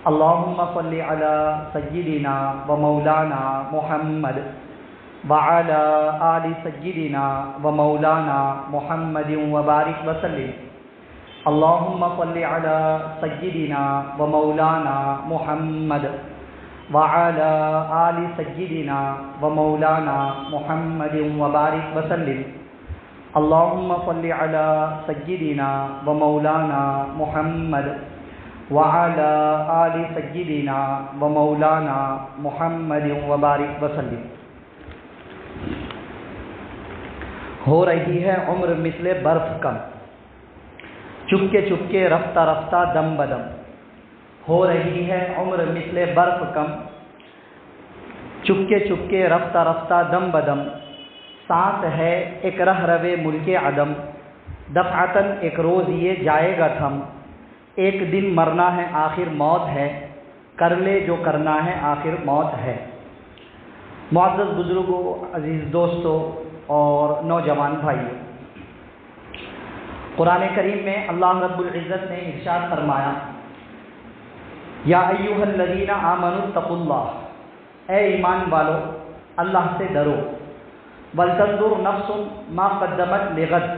اللهم صل على سيدنا ومولانا محمد وعلى آل سيدنا ومولانا محمد وبارك وسلم. اللهم صل على سيدنا ومولانا محمد وعلى آل سيدنا ومولانا محمد وبارك وسلم. اللهم صل على سيدنا ومولانا محمد وعلى آل سيدنا ومولانا محمد وبارك وسلم. ہو رہی ہے عمر مثل برف کم، چپکے چپکے رفتہ رفتہ دم بدم. ہو رہی ہے عمر مثل برف کم، چپکے چپکے رفتہ رفتہ دم بدم. سانس ہے ایک رہ روے ملک عدم، دفعتاً ایک روز یہ جائے گا تھم. ایک دن مرنا ہے آخر موت ہے، کر لے جو کرنا ہے آخر موت ہے. معزز بزرگوں، عزیز دوستوں اور نوجوان بھائیوں، قرآن کریم میں اللہ رب العزت نے ارشاد فرمایا، یا ایھا الذین آمنوا اتقوا اللہ، اے ایمان والو اللہ سے ڈرو. ولتنظر نفس ما قدمت لغد،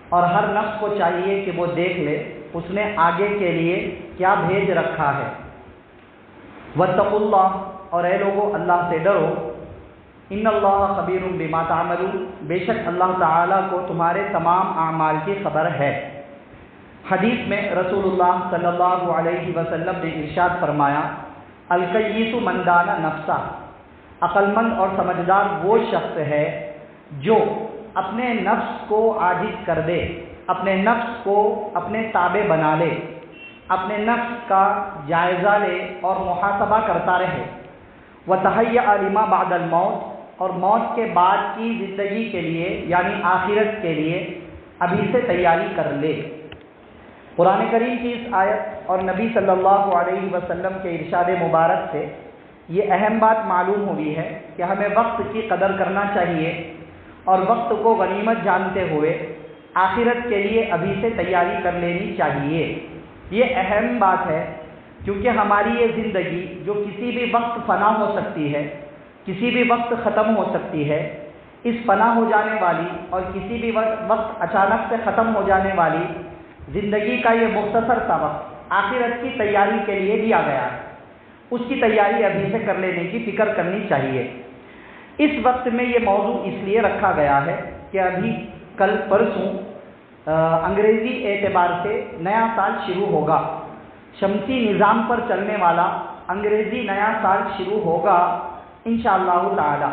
اور ہر نفس کو چاہیے کہ وہ دیکھ لے اس نے آگے کے لیے کیا بھیج رکھا ہے. واتقوا اللہ، اور اے لوگو اللہ سے ڈرو. ان اللہ خبیر بما تعملون، بے شک اللہ تعالیٰ کو تمہارے تمام اعمال کی خبر ہے. حدیث میں رسول اللہ صلی اللہ علیہ وسلم نے ارشاد فرمایا، الکیس من دان نفسہ، عقل مند اور سمجھدار وہ شخص ہے جو اپنے نفس کو عاجز کر دے، اپنے نفس کو اپنے تابع بنا لے، اپنے نفس کا جائزہ لے اور محاسبہ کرتا رہے. وتہیأ لما بعد الموت، اور موت کے بعد کی زندگی کے لیے یعنی آخرت کے لیے ابھی سے تیاری کر لے. قرآن کریم کی اس آیت اور نبی صلی اللہ علیہ وسلم کے ارشاد مبارک سے یہ اہم بات معلوم ہوئی ہے کہ ہمیں وقت کی قدر کرنا چاہیے اور وقت کو غنیمت جانتے ہوئے آخرت کے لیے ابھی سے تیاری کر لینی چاہیے. یہ اہم بات ہے کیونکہ ہماری یہ زندگی جو کسی بھی وقت فنا ہو سکتی ہے، کسی بھی وقت ختم ہو سکتی ہے، اس فنا ہو جانے والی اور کسی بھی وقت اچانک سے ختم ہو جانے والی زندگی کا یہ مختصر سا وقت آخرت کی تیاری کے لیے دیا گیا ہے. اس کی تیاری ابھی سے کر لینے کی فکر کرنی چاہیے. اس وقت میں یہ موضوع اس لیے رکھا گیا ہے کہ ابھی کل پرسوں انگریزی اعتبار سے نیا سال شروع ہوگا. شمسی نظام پر چلنے والا انگریزی نیا سال شروع ہوگا انشاءاللہ تعالی.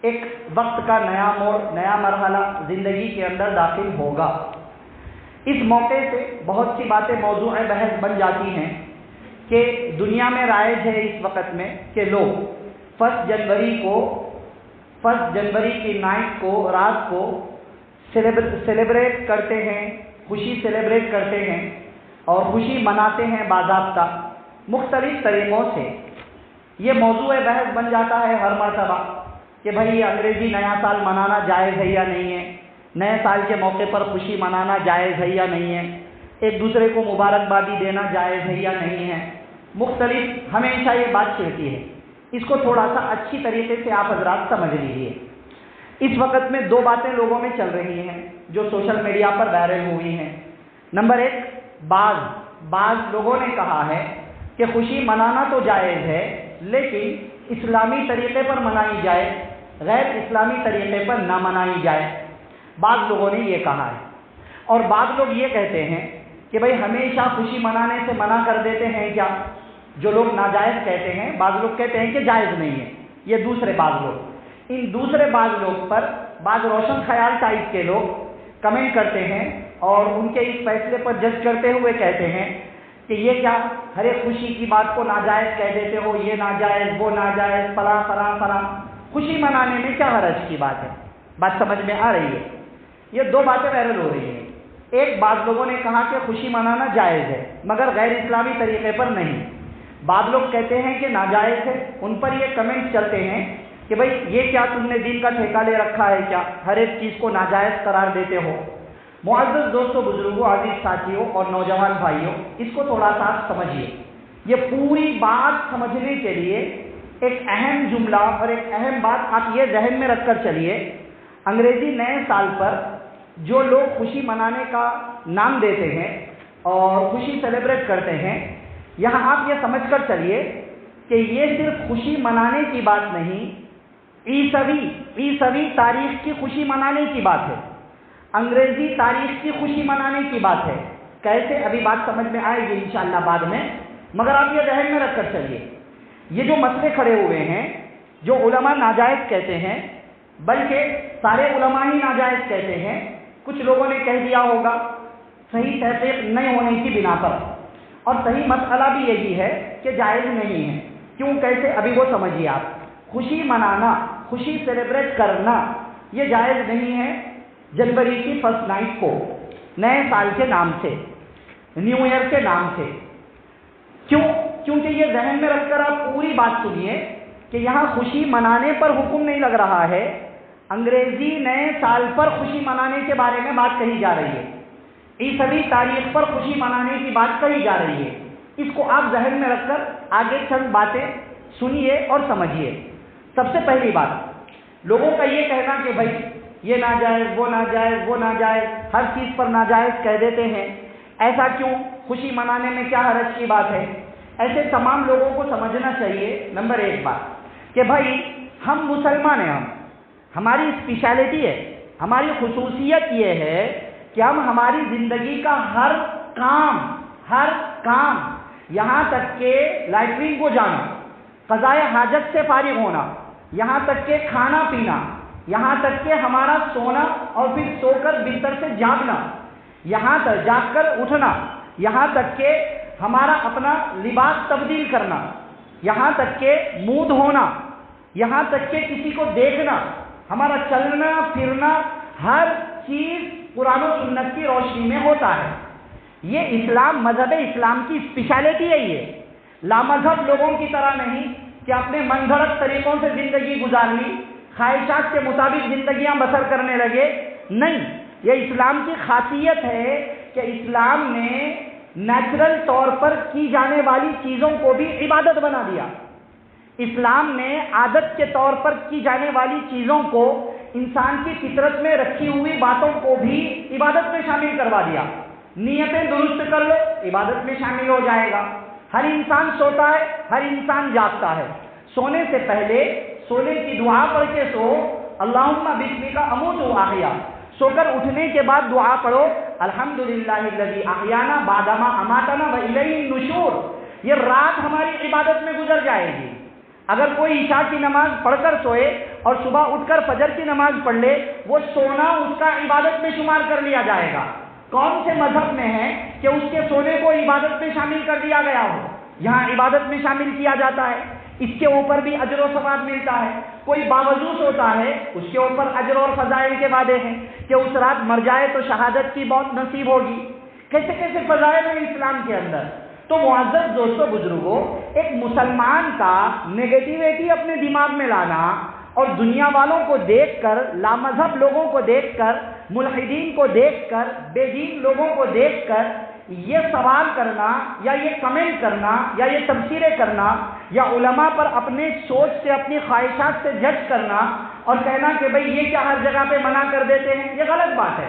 ایک وقت کا نیا موڑ، نیا مرحلہ زندگی کے اندر داخل ہوگا. اس موقع سے بہت سی باتیں موضوع بحث بن جاتی ہیں کہ دنیا میں رائج ہے اس وقت میں کہ لوگ 1 جنوری کی نائٹ کو، رات کو سیلیبریٹ کرتے ہیں، خوشی سیلیبریٹ کرتے ہیں اور خوشی مناتے ہیں باضابطہ مختلف طریقوں سے. یہ موضوع بحث بن جاتا ہے ہر مرتبہ کہ بھائی انگریزی نیا سال منانا جائز ہے یا نہیں ہے، نئے سال کے موقع پر خوشی منانا جائز ہے یا نہیں ہے، ایک دوسرے کو مبارکبادی دینا جائز ہے یا نہیں ہے. مختلف ہمیشہ یہ بات چھڑتی ہے. اس کو تھوڑا سا اچھی طریقے سے آپ حضرات سمجھ لیجیے. اس وقت میں 2 باتیں لوگوں میں چل رہی ہیں جو سوشل میڈیا پر وائرل ہوئی ہیں. نمبر 1، بعض لوگوں نے کہا ہے کہ خوشی منانا تو جائز ہے لیکن اسلامی طریقے پر منائی جائے، غیر اسلامی طریقے پر نہ منائی جائے. بعض لوگوں نے یہ کہا ہے. اور بعض لوگ یہ کہتے ہیں کہ بھئی ہمیشہ خوشی منانے سے منع کر دیتے ہیں کیا؟ جو لوگ ناجائز کہتے ہیں، بعض لوگ کہتے ہیں کہ جائز نہیں ہے. یہ دوسرے بعض لوگ، ان دوسرے بعض لوگ پر بعض روشن خیال ٹائپ کے لوگ کمنٹ کرتے ہیں اور ان کے اس فیصلے پر جج کرتے ہوئے کہتے ہیں کہ یہ کیا ہر ایک خوشی کی بات کو ناجائز کہہ دیتے ہو، یہ ناجائز، وہ ناجائز، فلاں فلاں فلاں. خوشی منانے میں کیا حرج کی بات ہے؟ بات سمجھ میں آ رہی ہے؟ یہ 2 باتیں وائرل ہو رہی ہیں. ایک، بعض لوگوں نے کہا کہ خوشی منانا جائز ہے مگر غیر اسلامی طریقے پر نہیں. بعض لوگ کہتے ہیں کہ ناجائز ہے. ان پر یہ کمنٹ چلتے ہیں کہ بھئی یہ کیا تم نے دین کا ٹھیکہ لے رکھا ہے کیا؟ ہر ایک چیز کو ناجائز قرار دیتے ہو. معزز دوستوں، بزرگوں، عزیز ساتھیوں اور نوجوان بھائیوں، اس کو تھوڑا سا سمجھیے. یہ پوری بات سمجھنے کے لیے ایک اہم جملہ اور ایک اہم بات آپ یہ ذہن میں رکھ کر چلیے. انگریزی نئے سال پر جو لوگ خوشی منانے کا نام دیتے ہیں اور خوشی سیلیبریٹ کرتے ہیں، یہاں آپ یہ سمجھ کر چلیے کہ یہ صرف خوشی منانے کی بات نہیں، عیسوی تاریخ کی خوشی منانے کی بات ہے، انگریزی تاریخ کی خوشی منانے کی بات ہے. کیسے؟ ابھی بات سمجھ میں آئے گی انشاءاللہ بعد میں، مگر آپ یہ ذہن میں رکھ کر چلیے. یہ جو مسئلے کھڑے ہوئے ہیں، جو علماء ناجائز کہتے ہیں، بلکہ سارے علماء ہی ناجائز کہتے ہیں، کچھ لوگوں نے کہہ دیا ہوگا صحیح تحقیق نہیں ہونے کی بنا پر، اور صحیح مسئلہ بھی یہی ہے کہ جائز نہیں ہے. کیوں؟ کیسے؟ ابھی وہ سمجھیے. آپ خوشی منانا، خوشی سیلیبریٹ کرنا یہ جائز نہیں ہے جنوری کی فرسٹ نائٹ کو نئے سال کے نام سے، نیو ایئر کے نام سے. کیوں؟ کیونکہ یہ ذہن میں رکھ کر آپ پوری بات سنیے کہ یہاں خوشی منانے پر حکم نہیں لگ رہا ہے، انگریزی نئے سال پر خوشی منانے کے بارے میں بات کہی جا رہی ہے، عیسوی تاریخ پر خوشی منانے کی بات کہی جا رہی ہے. اس کو آپ ذہن میں رکھ کر آگے چند باتیں سنیے اور سمجھیے. سب سے پہلی بات، لوگوں کا یہ کہنا کہ بھائی یہ ناجائز، وہ ناجائز، وہ ناجائز، ہر چیز پر ناجائز کہہ دیتے ہیں، ایسا کیوں؟ خوشی منانے میں کیا حرج کی بات ہے؟ ایسے تمام لوگوں کو سمجھنا چاہیے نمبر ایک بات کہ بھائی ہم مسلمان ہیں، ہماری اسپیشلٹی ہے، ہماری خصوصیت یہ ہے کہ ہم ہماری زندگی کا ہر کام یہاں تک کہ لائٹرین کو جانا، قضائے حاجت سے فارغ ہونا، یہاں تک کہ کھانا پینا، یہاں تک کہ ہمارا سونا اور پھر سو کر بستر سے جاگنا، یہاں تک جاگ کر اٹھنا، یہاں تک کہ ہمارا اپنا لباس تبدیل کرنا، یہاں تک کہ منہ دھونا، یہاں تک کہ کسی کو دیکھنا، ہمارا چلنا پھرنا، ہر چیز قرآن و سنت کی روشنی میں ہوتا ہے. یہ اسلام، مذہب اسلام کی اسپیشلٹی ہے. یہ لامذہب لوگوں کی طرح نہیں کہ اپنے من گھڑت طریقوں سے زندگی گزار لی، خواہشات کے مطابق زندگیاں بسر کرنے لگے. نہیں، یہ اسلام کی خاصیت ہے کہ اسلام نے نیچرل طور پر کی جانے والی چیزوں کو بھی عبادت بنا دیا. اسلام نے عادت کے طور پر کی جانے والی چیزوں کو، انسان کی فطرت میں رکھی ہوئی باتوں کو بھی عبادت میں شامل کروا دیا. نیتیں درست کر لو، عبادت میں شامل ہو جائے گا. ہر انسان سوتا ہے، ہر انسان جاگتا ہے. سونے سے پہلے سونے کی دعا پڑھ کے سو، اللہم بسمک اموت و احیا. سو کر اٹھنے کے بعد دعا پڑھو، الحمدللہ الذی احیانا بعدما اماتنا والیہ النشور. یہ رات ہماری عبادت میں گزر جائے گی. اگر کوئی عشاء کی نماز پڑھ کر سوئے اور صبح اٹھ کر فجر کی نماز پڑھ لے، وہ سونا اس کا عبادت میں شمار کر لیا جائے گا. کون سے مذہب میں ہے کہ اس کے سونے کو عبادت میں شامل کر دیا گیا ہو؟ یہاں عبادت میں شامل کیا جاتا ہے. اس کے اوپر بھی اجر و ثواب ملتا ہے. کوئی باوجود ہوتا ہے، اس کے اوپر اجر اور فضائل کے وعدے ہیں کہ اس رات مر جائے تو شہادت کی موت نصیب ہوگی. کیسے کیسے فضائل ہیں اسلام کے اندر. تو معزز دوستو بزرگوں، ایک مسلمان کا نیگیٹیویٹی اپنے دماغ میں لانا اور دنیا والوں کو دیکھ کر، لامذہب لوگوں کو دیکھ کر، ملحدین کو دیکھ کر، بے دین لوگوں کو دیکھ کر یہ سوال کرنا یا یہ کمنٹ کرنا یا یہ تبصرے کرنا یا علماء پر اپنے سوچ سے، اپنی خواہشات سے جج کرنا اور کہنا کہ بھئی یہ کیا ہر جگہ پہ منع کر دیتے ہیں، یہ غلط بات ہے.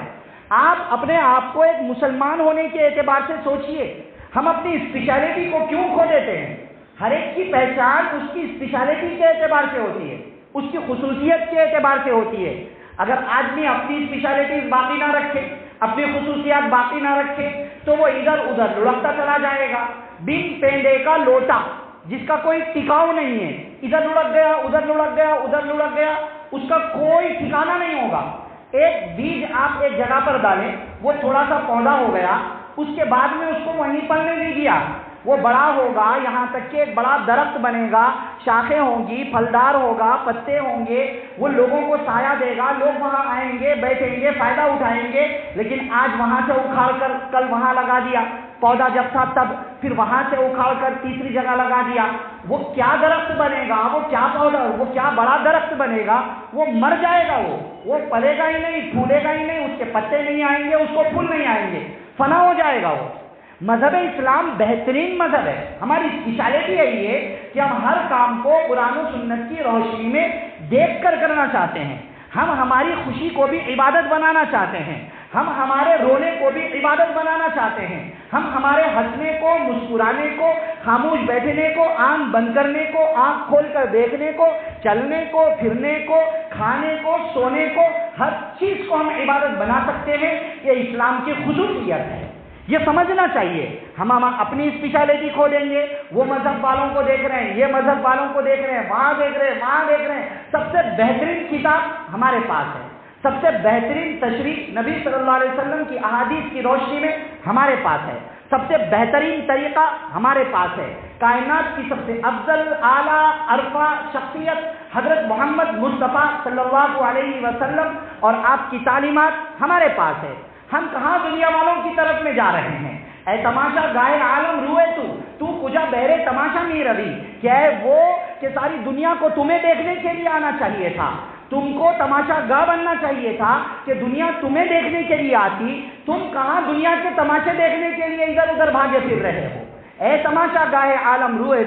آپ اپنے آپ کو ایک مسلمان ہونے کے اعتبار سے سوچئے. ہم اپنی اسپیشلٹی کو کیوں کھو دیتے ہیں؟ ہر ایک کی پہچان اس کی اسپیشلٹی کے اعتبار سے ہوتی ہے، اس کی خصوصیت کے اعتبار سے ہوتی ہے. اگر آدمی اپنی اسپیشلٹیز باقی نہ رکھے، اپنی خصوصیات باقی نہ رکھے، تو وہ ادھر ادھر لڑکتا چلا جائے گا. بن پینڈے کا لوٹا جس کا کوئی ٹکاؤ نہیں ہے، ادھر لڑک گیا، ادھر لڑک گیا، ادھر لڑک گیا، اس کا کوئی ٹھکانہ نہیں ہوگا. ایک بیج آپ ایک جگہ پر ڈالیں، وہ تھوڑا سا پودا ہو گیا، اس کے بعد میں اس کو وہیں پلنے دیجیے. وہ بڑا ہوگا، یہاں تک کہ ایک بڑا درخت بنے گا، شاخیں ہوں گی، پھلدار ہوگا، پتے ہوں گے، وہ لوگوں کو سایہ دے گا، لوگ وہاں آئیں گے، بیٹھیں گے، فائدہ اٹھائیں گے. لیکن آج وہاں سے اکھاڑ کر کل وہاں لگا دیا، پودا جب تھا تب، پھر وہاں سے اکھاڑ کر تیسری جگہ لگا دیا. وہ کیا درخت بنے گا؟ وہ کیا پودا، وہ کیا بڑا درخت بنے گا؟ وہ مر جائے گا. وہ پلے گا ہی نہیں، پھولے گا ہی نہیں، اس کے پتے نہیں آئیں گے، اس کو پھول نہیں آئیں گے، فنا ہو جائے گا. مذہب اسلام بہترین مذہب ہے. ہماری اسپیشلٹی یہی ہے کہ ہم ہر کام کو قرآن و سنت کی روشنی میں دیکھ کر کرنا چاہتے ہیں. ہم ہماری خوشی کو بھی عبادت بنانا چاہتے ہیں. ہم ہمارے رونے کو بھی عبادت بنانا چاہتے ہیں. ہم ہمارے ہنسنے کو، مسکرانے کو، خاموش بیٹھنے کو، آنکھ بند کرنے کو، آنکھ کھول کر دیکھنے کو، چلنے کو، پھرنے کو، کھانے کو، سونے کو، ہر چیز کو ہم عبادت بنا سکتے ہیں. یہ اسلام کی خصوصیت ہے. یہ سمجھنا چاہیے. ہم اپنی اسپیشلٹی کھولیں گے، وہ مذہب والوں کو دیکھ رہے ہیں، یہ مذہب والوں کو دیکھ رہے ہیں، وہاں دیکھ رہے ہیں، وہاں دیکھ رہے ہیں. سب سے بہترین کتاب ہمارے پاس ہے. سب سے بہترین تشریح نبی صلی اللہ علیہ وسلم کی احادیث کی روشنی میں ہمارے پاس ہے. سب سے بہترین طریقہ ہمارے پاس ہے. کائنات کی سب سے افضل، اعلیٰ، عرفہ شخصیت حضرت محمد مصطفیٰ صلی اللہ علیہ وسلم اور آپ کی تعلیمات ہمارے پاس ہے. ہم کہاں دنیا والوں کی طرف میں جا رہے ہیں؟ اے تماشا گائے عالم روئے تو کجا بہرے تماشا میں روی. کیا ہے وہ کہ ساری دنیا کو تمہیں دیکھنے کے لیے آنا چاہیے تھا. تم کو تماشا گاہ بننا چاہیے تھا کہ دنیا تمہیں دیکھنے کے لیے آتی. تم کہاں دنیا کے تماشے دیکھنے کے لیے ادھر ادھر بھاگے پھر رہے ہو. اے تماشا گاہے عالم روئے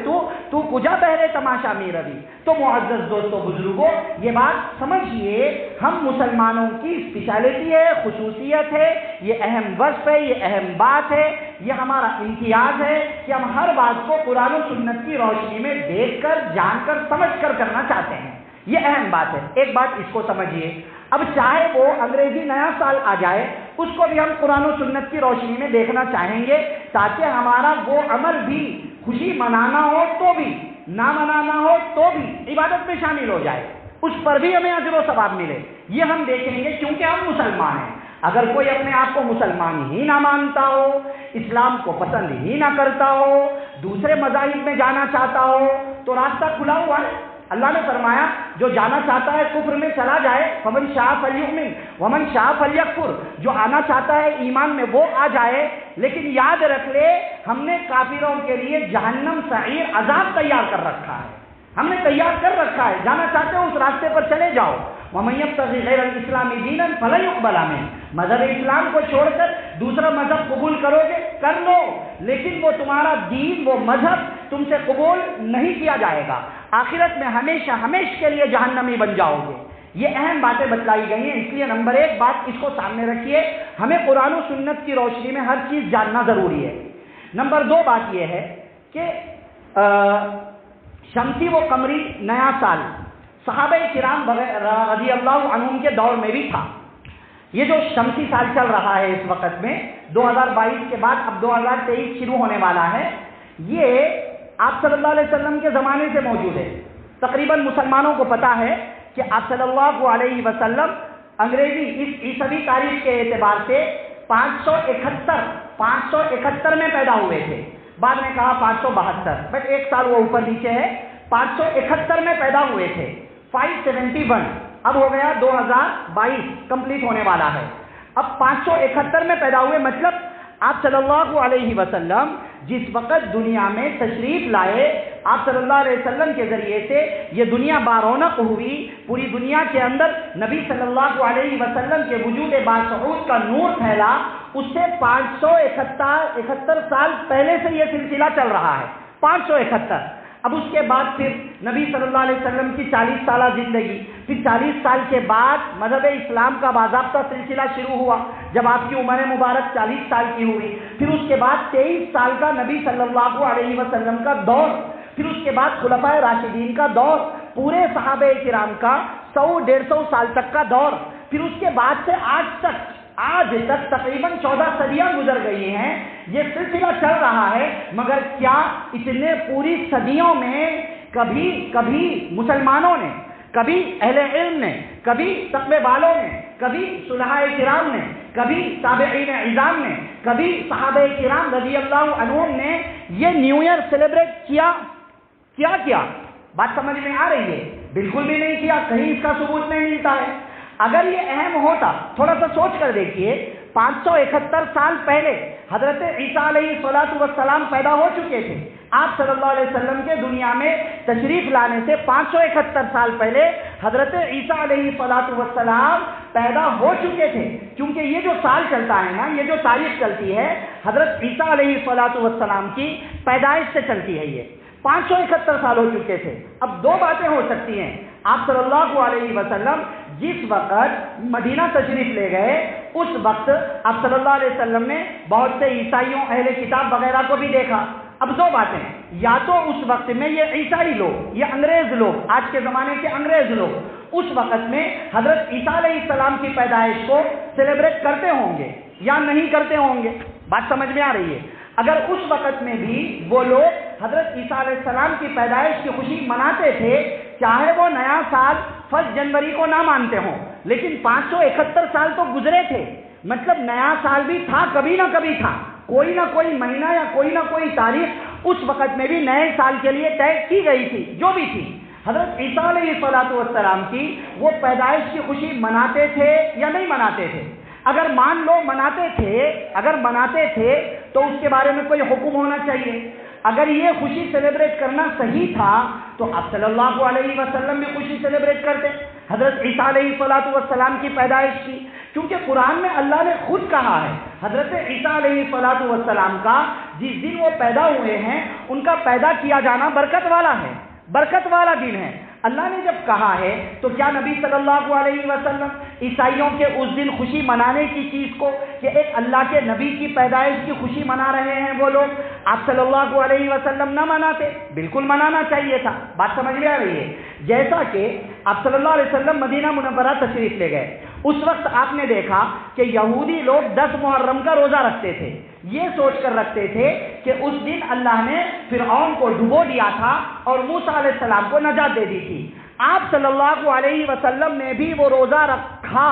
تو کجا بہرے تماشا میں روی. تو معزز دوستو بزرگوں، یہ بات سمجھیے، ہم مسلمانوں کی اسپیشلٹی ہے، خصوصیت ہے، یہ اہم وصف ہے، یہ اہم بات ہے، یہ ہمارا امتیاز ہے کہ ہم ہر بات کو قرآن و سنت کی روشنی میں دیکھ کر، جان کر، سمجھ کر کرنا چاہتے ہیں. یہ اہم بات ہے. ایک بات اس کو سمجھیے، اب چاہے وہ انگریزی نیا سال آ جائے، اس کو بھی ہم قرآن و سنت کی روشنی میں دیکھنا چاہیں گے تاکہ ہمارا وہ عمل بھی، خوشی منانا ہو تو بھی، نہ منانا ہو تو بھی عبادت میں شامل ہو جائے، اس پر بھی ہمیں اجر و ثواب ملے. یہ ہم دیکھیں گے کیونکہ ہم مسلمان ہیں. اگر کوئی اپنے آپ کو مسلمان ہی نہ مانتا ہو، اسلام کو پسند ہی نہ کرتا ہو، دوسرے مذاہب میں جانا چاہتا ہو، تو راستہ کھلا ہوا ہے. اللہ نے فرمایا جو جانا چاہتا ہے کفر میں چلا جائے، فمن شاء فلیؤمن ومن شاء فلیکفر. جو آنا چاہتا ہے ایمان میں وہ آ جائے، لیکن یاد رکھ لے ہم نے کافروں کے لیے جہنم سعیر عذاب تیار کر رکھا ہے. ہم نے تیار کر رکھا ہے. جانا چاہتے ہو اس راستے پر چلے جاؤ. وَمَن يَبْتَغِ غَيْرَ الْإِسْلَامِ دِينًا فَلَن يُقْبَلَ مِنْهُ. مذہب اسلام کو چھوڑ کر دوسرا مذہب قبول کرو گے، کر لو، لیکن وہ تمہارا دین، وہ مذہب تم سے قبول نہیں کیا جائے گا. آخرت میں ہمیشہ کے لیے جہنمی بن جاؤ گے. یہ اہم باتیں بتلائی گئی ہیں. اس لیے نمبر ایک بات اس کو سامنے رکھیے، ہمیں قرآن و سنت کی روشنی میں ہر چیز جاننا ضروری ہے. نمبر دو بات یہ ہے کہ شمسی و قمری نیا سال صحابہ کرام رضی اللہ عنہم کے دور میں بھی تھا. یہ جو شمسی سال چل رہا ہے اس وقت میں 2022 کے بعد اب 2023 شروع ہونے والا ہے، یہ آپ صلی اللہ علیہ وسلم کے زمانے سے موجود ہے. تقریباً مسلمانوں کو پتا ہے کہ آپ صلی اللہ علیہ وسلم انگریزی اس عیسوی تاریخ کے اعتبار سے 571 میں پیدا ہوئے تھے. بعد میں کہا 572، بٹ ایک سال وہ اوپر نیچے ہے. 571 میں پیدا ہوئے تھے. 571 اب ہو گیا 2022 کمپلیٹ ہونے والا ہے. اب 571 میں پیدا ہوئے، مطلب آپ صلی اللہ علیہ وسلم جس وقت دنیا میں تشریف لائے، آپ صلی اللہ علیہ وسلم کے ذریعے سے یہ دنیا بارونق ہوئی، پوری دنیا کے اندر نبی صلی اللہ علیہ وسلم کے وجود باشعور کا نور پھیلا. اس سے 571 سال پہلے سے یہ سلسلہ چل رہا ہے. 571. اب اس کے بعد پھر نبی صلی اللہ علیہ وسلم کی 40 سالہ زندگی، پھر 40 سال کے بعد مذہب اسلام کا باضابطہ سلسلہ شروع ہوا جب آپ کی عمر مبارک 40 سال کی ہوئی. پھر اس کے بعد 23 سال کا نبی صلی اللہ علیہ وسلم کا دور، پھر اس کے بعد خلفائے راشدین کا دور، پورے صحابہ کرام کا 100-150 سال تک کا دور. پھر اس کے بعد سے آج تک تقریباً 14 صدیاں گزر گئی ہیں. یہ سلسلہ چل رہا ہے، مگر کیا اتنے پوری صدیوں میں کبھی مسلمانوں نے، کبھی اہل علم نے، کبھی تقوی والوں نے، کبھی صلحاء کرام نے، کبھی تابعین اعظام نے، کبھی صحابہ کرام رضی اللہ عنہم نے یہ نیو ایئر سیلیبریٹ کیا؟ بات سمجھ میں آ رہی ہے؟ بالکل بھی نہیں کیا. کہیں اس کا ثبوت نہیں ملتا ہے. اگر یہ اہم ہوتا، تھوڑا سا سوچ کر دیکھیے، 571 سال پہلے حضرت عیسیٰ علیہ السلام پیدا ہو چکے تھے. آپ صلی اللہ علیہ وسلم کے دنیا میں تشریف لانے سے 571 سال پہلے حضرت عیسیٰ علیہ السلام پیدا ہو چکے تھے، کیونکہ یہ جو سال چلتا ہے نا، یہ جو تاریخ چلتی ہے حضرت عیسیٰ علیہ السلام کی پیدائش سے چلتی ہے۔ یہ 571 سال ہو چکے تھے۔ اب دو باتیں ہو سکتی ہیں، آپ صلی اللہ علیہ وسلم جس وقت مدینہ تشریف لے گئے اس وقت آپ صلی اللہ علیہ وسلم نے بہت سے عیسائیوں، اہل کتاب وغیرہ کو بھی دیکھا۔ اب دو باتیں، یا تو اس وقت میں یہ عیسائی لوگ، یہ انگریز لوگ، آج کے زمانے کے انگریز لوگ اس وقت میں حضرت عیسیٰ علیہ السلام کی پیدائش کو سیلیبریٹ کرتے ہوں گے یا نہیں کرتے ہوں گے۔ بات سمجھ میں آ رہی ہے؟ اگر اس وقت میں بھی وہ لوگ حضرت عیسیٰ علیہ السلام کی پیدائش کی خوشی مناتے تھے، چاہے وہ نیا سال 1 جنوری کو نہ مانتے ہوں، لیکن 571 سال تو گزرے تھے، مطلب نیا سال بھی تھا، کبھی نہ کبھی تھا، کوئی نہ کوئی مہینہ یا کوئی نہ کوئی تاریخ اس وقت میں بھی نئے سال کے لیے طے کی گئی تھی، جو بھی تھی۔ حضرت عیسیٰ علیہ السلام کی وہ پیدائش کی خوشی مناتے تھے یا نہیں مناتے تھے؟ اگر مان لو مناتے تھے تو اس کے بارے میں کوئی حکم ہونا چاہیے۔ اگر یہ خوشی سیلیبریٹ کرنا صحیح تھا تو آپ صلی اللہ علیہ وسلم بھی خوشی سیلیبریٹ کرتے حضرت عیسیٰ علیہ السلام کی پیدائش کی، کیونکہ قرآن میں اللہ نے خود کہا ہے حضرت عیسیٰ علیہ السلام کا جس دن وہ پیدا ہوئے ہیں ان کا پیدا کیا جانا برکت والا ہے، برکت والا دن ہے۔ اللہ نے جب کہا ہے تو کیا نبی صلی اللہ علیہ وسلم عیسائیوں کے اس دن خوشی منانے کی چیز کو کہ ایک اللہ کے نبی کی پیدائش کی خوشی منا رہے ہیں وہ لوگ، آپ صلی اللہ علیہ وسلم نہ مناتے؟ بالکل منانا چاہیے تھا۔ بات سمجھ میں آ رہی ہے؟ جیسا کہ آپ صلی اللہ علیہ وسلم مدینہ منورہ تشریف لے گئے، اس وقت آپ نے دیکھا کہ یہودی لوگ 10 محرم کا روزہ رکھتے تھے، یہ سوچ کر رکھتے تھے کہ اس دن اللہ نے فرعون کو ڈبو دیا تھا اور موسیٰ علیہ السلام کو نجات دے دی تھی۔ آپ صلی اللہ علیہ وسلم نے بھی وہ روزہ رکھا،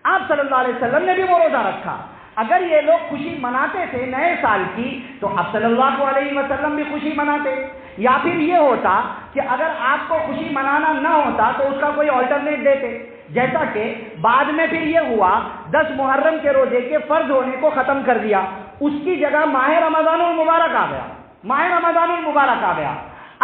آپ صلی اللہ علیہ وسلم نے بھی وہ روزہ رکھا۔ اگر یہ لوگ خوشی مناتے تھے نئے سال کی تو آپ صلی اللہ علیہ وسلم بھی خوشی مناتے، یا پھر یہ ہوتا کہ اگر آپ کو خوشی منانا نہ ہوتا تو اس کا کوئی آلٹرنیٹ دیتے، جیسا کہ بعد میں پھر یہ ہوا 10 محرم کے روزے کے فرض ہونے کو ختم کر دیا، اس کی جگہ ماہ رمضان المبارک آ گیا، ماہ رمضان المبارک آ گیا۔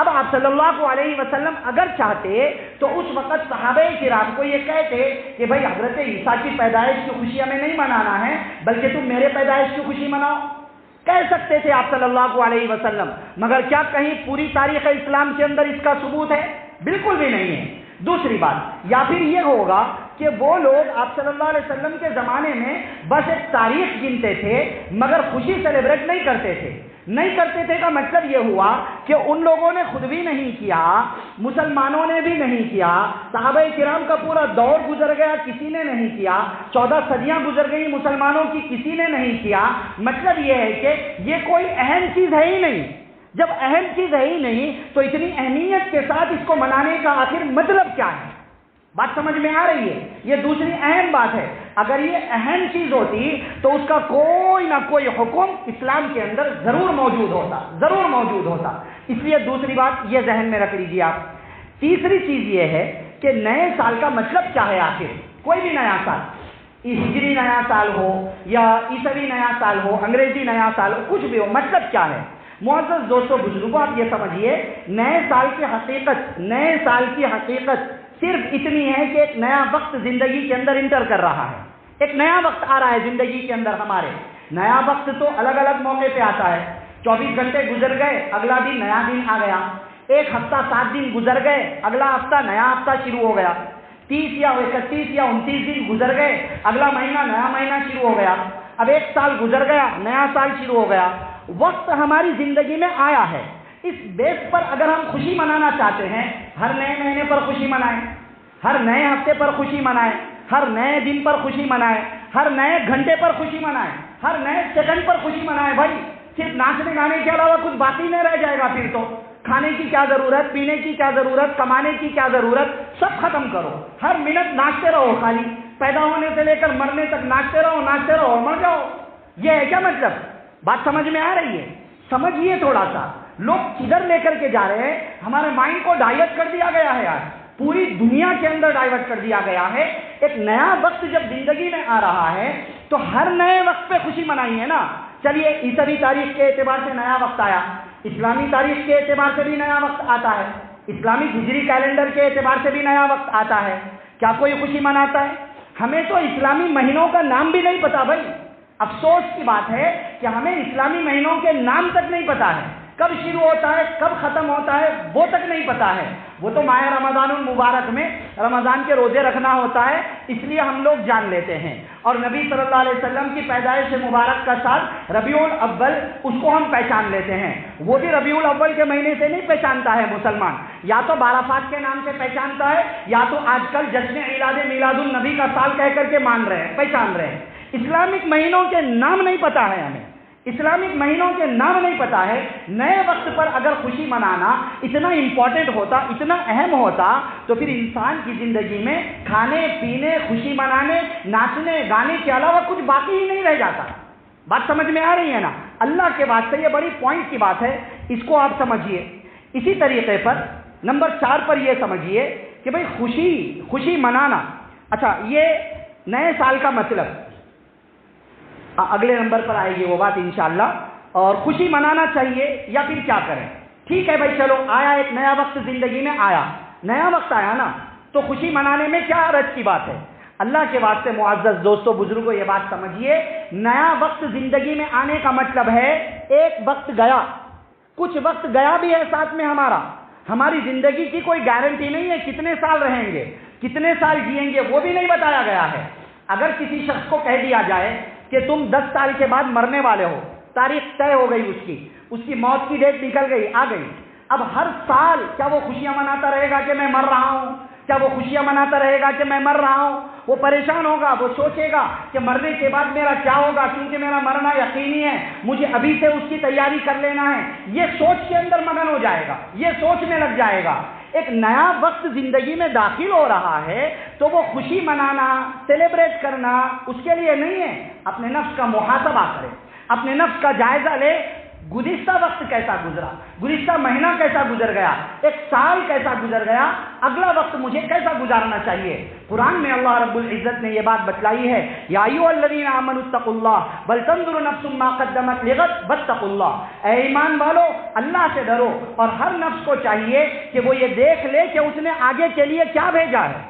اب آپ صلی اللہ علیہ وسلم اگر چاہتے تو اس وقت صحابہ کرام کو یہ کہتے کہ بھائی حضرت عیسیٰ کی پیدائش کی خوشی ہمیں نہیں منانا ہے بلکہ تم میرے پیدائش کی خوشی مناؤ، کہہ سکتے تھے آپ صلی اللہ علیہ وسلم، مگر کیا کہیں پوری تاریخ اسلام کے اندر اس کا ثبوت ہے؟ بالکل بھی نہیں ہے۔ دوسری بات، یا پھر یہ ہوگا کہ وہ لوگ آپ صلی اللہ علیہ وسلم کے زمانے میں بس ایک تاریخ گنتے تھے مگر خوشی سیلیبریٹ نہیں کرتے تھے۔ نہیں کرتے تھے کا مطلب یہ ہوا کہ ان لوگوں نے خود بھی نہیں کیا، مسلمانوں نے بھی نہیں کیا، صحابہ کرام کا پورا دور گزر گیا، کسی نے نہیں کیا، 14 صدیاں گزر گئی مسلمانوں کی، کسی نے نہیں کیا۔ مطلب یہ ہے کہ یہ کوئی اہم چیز ہے ہی نہیں۔ جب اہم چیز ہے ہی نہیں تو اتنی اہمیت کے ساتھ اس کو منانے کا آخر مطلب کیا ہے؟ بات سمجھ میں آ رہی ہے؟ یہ دوسری اہم بات ہے۔ اگر یہ اہم چیز ہوتی تو اس کا کوئی نہ کوئی حکم اسلام کے اندر ضرور موجود ہوتا۔ اس لیے دوسری بات یہ ذہن میں رکھ لیجیے آپ۔ تیسری چیز یہ ہے کہ نئے سال کا مطلب کیا ہے آخر؟ کوئی بھی نیا سال، ہجری نیا سال ہو یا عیسوی نیا سال ہو، انگریزی نیا سال ہو، کچھ بھی ہو، مطلب کیا ہے؟ معزز دوستو بزرگوں، آپ یہ سمجھیے نئے سال کی حقیقت صرف اتنی ہے کہ ایک نیا وقت زندگی کے اندر انٹر کر رہا ہے، ایک نیا وقت آ رہا ہے زندگی کے اندر ہمارے۔ نیا وقت تو الگ الگ موقع پہ آتا ہے، 24 گھنٹے گزر گئے، اگلا دن نیا دن آ گیا، ایک ہفتہ 7 دن گزر گئے، اگلا ہفتہ نیا ہفتہ شروع ہو گیا، 30 یا 31 یا 29 دن گزر گئے، اگلا مہینہ نیا مہینہ شروع ہو گیا، اب ایک سال گزر گیا، نیا سال شروع ہو گیا۔ وقت ہماری زندگی میں آیا ہے، اس بیس پر اگر ہم خوشی منانا چاہتے ہیں، ہر نئے مہینے پر خوشی منائیں، ہر نئے ہفتے پر خوشی منائیں، ہر نئے دن پر خوشی منائیں، ہر نئے گھنٹے پر خوشی منائیں، ہر نئے سیکنڈ پر خوشی منائیں۔ بھائی صرف ناچنے گانے کے علاوہ کچھ باقی نہیں رہ جائے گا، پھر تو کھانے کی کیا ضرورت، پینے کی کیا ضرورت، کمانے کی کیا ضرورت، سب ختم کرو، ہر منٹ ناچتے رہو، خالی پیدا ہونے سے لے کر مرنے تک ناچتے رہو، مر جاؤ۔ یہ ہے کیا مطلب؟ بات سمجھ میں آ رہی ہے؟ سمجھیے تھوڑا سا، لوگ کدھر لے کر کے جا رہے ہیں؟ ہمارے مائنڈ کو ڈائیورٹ کر دیا گیا ہے یار، پوری دنیا کے اندر ڈائیورٹ کر دیا گیا ہے۔ ایک نیا وقت جب زندگی میں آ رہا ہے تو ہر نئے وقت پہ خوشی منائیے نا۔ چلیے عیسوی تاریخ کے اعتبار سے نیا وقت آیا، اسلامی تاریخ کے اعتبار سے بھی نیا وقت آتا ہے، اسلامی ہجری کیلنڈر کے اعتبار سے بھی نیا وقت آتا ہے، کیا کوئی خوشی مناتا ہے؟ ہمیں تو اسلامی مہینوں کا نام بھی نہیں پتا بھائی. افسوس کی بات ہے کہ ہمیں اسلامی مہینوں کے نام تک نہیں پتا ہے. کب شروع ہوتا ہے کب ختم ہوتا ہے وہ تک نہیں پتا ہے. وہ تو ماہ رمضان المبارک میں رمضان کے روزے رکھنا ہوتا ہے، اس لیے ہم لوگ جان لیتے ہیں. اور نبی صلی اللہ علیہ وسلم کی پیدائش مبارک کا سال ربیع الاول، اس کو ہم پہچان لیتے ہیں. وہ بھی ربیع الاول کے مہینے سے نہیں پہچانتا ہے مسلمان، یا تو عرفات کے نام سے پہچانتا ہے، یا تو آج کل جشن میلاد النبی کا سال کہہ کر کے مان رہے ہیں، پہچان رہے ہیں. اسلامک مہینوں کے نام نہیں پتا ہے ہمیں، اسلامک مہینوں کے نام نہیں پتا ہے. نئے وقت پر اگر خوشی منانا اتنا امپورٹنٹ ہوتا، اتنا اہم ہوتا، تو پھر انسان کی زندگی میں کھانے پینے، خوشی منانے، ناچنے گانے کے علاوہ کچھ باقی ہی نہیں رہ جاتا. بات سمجھ میں آ رہی ہے نا؟ اللہ کے واسطے یہ بڑی پوائنٹ کی بات ہے، اس کو آپ سمجھیے. اسی طریقے پر نمبر 4 پر یہ سمجھیے کہ بھئی خوشی منانا. اچھا، یہ نئے سال کا مطلب اگلے نمبر پر آئے گی وہ بات انشاءاللہ. اور خوشی منانا چاہیے یا پھر کیا کریں؟ ٹھیک ہے بھائی، چلو آیا ایک نیا وقت زندگی میں آیا، نیا وقت آیا نا، تو خوشی منانے میں کیا حرج کی بات ہے؟ اللہ کے واسطے معزز دوستو بزرگوں یہ بات سمجھیے، نیا وقت زندگی میں آنے کا مطلب ہے ایک وقت گیا، کچھ وقت گیا بھی ہے ساتھ میں ہماری زندگی کی کوئی گارنٹی نہیں ہے کتنے سال رہیں گے، کتنے سال جئیں گے، وہ بھی نہیں بتایا گیا ہے. اگر کسی شخص کو کہہ دیا جائے کہ تم 10 سال کے بعد مرنے والے ہو، تاریخ طے ہو گئی، اس کی موت کی ڈیٹ نکل گئی، آ گئی، اب ہر سال کیا وہ خوشیاں مناتا رہے گا کہ میں مر رہا ہوں؟ کیا وہ خوشیاں مناتا رہے گا کہ میں مر رہا ہوں؟ وہ پریشان ہوگا، وہ سوچے گا کہ مرنے کے بعد میرا کیا ہوگا، کیونکہ میرا مرنا یقینی ہے، مجھے ابھی سے اس کی تیاری کر لینا ہے. یہ سوچ کے اندر مگن ہو جائے گا، یہ سوچنے لگ جائے گا. ایک نیا وقت زندگی میں داخل ہو رہا ہے تو وہ خوشی منانا، سیلیبریٹ کرنا اس کے لیے نہیں ہے. اپنے نفس کا محاسبہ کرے، اپنے نفس کا جائزہ لے. گزشتہ وقت کیسا گزرا، گزشتہ مہینہ کیسا گزر گیا، ایک سال کیسا گزر گیا، اگلا وقت مجھے کیسا گزارنا چاہیے. قرآن میں اللہ رب العزت نے یہ بات بتلائی ہے، یا ایھا الذین آمنوا اتقوا اللہ ولتنظر نفس ما قدمت لغد واتقوا اللہ. اے ایمان والو، اللہ سے ڈرو، اور ہر نفس کو چاہیے کہ وہ یہ دیکھ لے کہ اس نے آگے کے لیے کیا بھیجا ہے،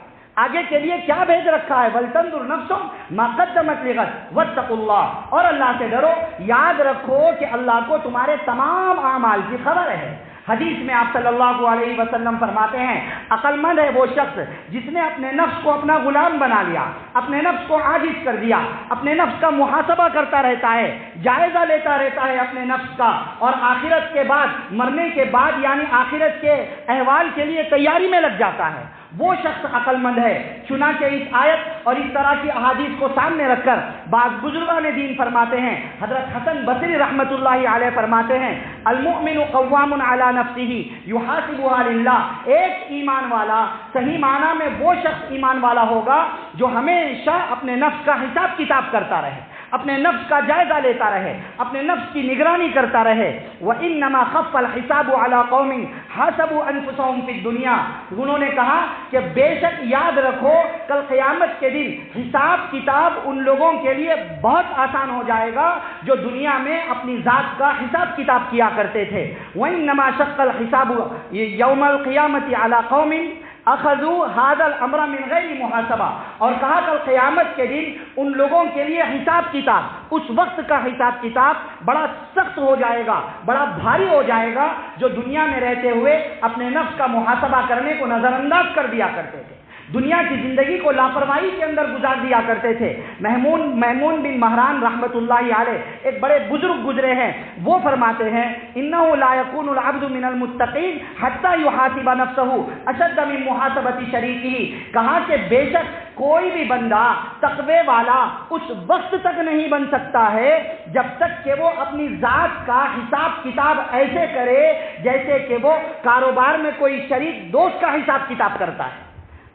آگے کے لیے کیا بھیج رکھا ہے. ولتنظر نفس ما قدمت لغد واتقوا اللہ. اور اللہ سے ڈرو، یاد رکھو کہ اللہ کو تمہارے تمام اعمال کی خبر ہے. حدیث میں آپ صلی اللہ علیہ وسلم فرماتے ہیں، عقل مند ہے وہ شخص جس نے اپنے نفس کو اپنا غلام بنا لیا، اپنے نفس کو عاجز کر دیا، اپنے نفس کا محاسبہ کرتا رہتا ہے، جائزہ لیتا رہتا ہے اپنے نفس کا، اور آخرت کے بعد، مرنے کے بعد یعنی آخرت کے احوال کے لیے تیاری میں لگ جاتا ہے. وہ شخص عقل مند ہے. چنانچہ اس آیت اور اس طرح کی احادیث کو سامنے رکھ کر بعض بزرگان دین فرماتے ہیں، حضرت حسن بصری رحمۃ اللہ علیہ فرماتے ہیں، المؤمن قوام علی نفسہ یحاسبها للہ. ایک ایمان والا، صحیح معنی میں وہ شخص ایمان والا ہوگا جو ہمیشہ اپنے نفس کا حساب کتاب کرتا رہے، اپنے نفس کا جائزہ لیتا رہے، اپنے نفس کی نگرانی کرتا رہے. وَإِنَّمَا خَفَّ الْحِسَابُ عَلَىٰ قَوْمٍ حَاسَبُوا أَنفُسَهُمْ فِي الدُّنْيَا. انہوں نے کہا کہ بے شک یاد رکھو کل قیامت کے دن حساب کتاب ان لوگوں کے لیے بہت آسان ہو جائے گا جو دنیا میں اپنی ذات کا حساب کتاب کیا کرتے تھے. وَإِنَّمَا شَقَّ الْحِسَابُ يَوْمَ الْقِيَامَةِ عَلَىٰ قَوْمٍ اخذوا هذا الامر من غیر محاسبہ. اور کہا کل قیامت کے دن ان لوگوں کے لیے حساب کتاب، اس وقت کا حساب کتاب بڑا سخت ہو جائے گا، بڑا بھاری ہو جائے گا، جو دنیا میں رہتے ہوئے اپنے نفس کا محاسبہ کرنے کو نظر انداز کر دیا کرتے تھے، دنیا کی زندگی کو لاپرواہی کے اندر گزار دیا کرتے تھے. میمون بن مہران رحمۃ اللہ علیہ ایک بڑے بزرگ گزرے ہیں، وہ فرماتے ہیں، انه لا يكون العبد من المتقین حتى يحاسب نفسه اشد من محاسبة شریکہ. کہا کہ بے شک کوئی بھی بندہ تقوی والا اس وقت تک نہیں بن سکتا ہے جب تک کہ وہ اپنی ذات کا حساب کتاب ایسے کرے جیسے کہ وہ کاروبار میں کوئی شریک دوست کا حساب کتاب کرتا ہے.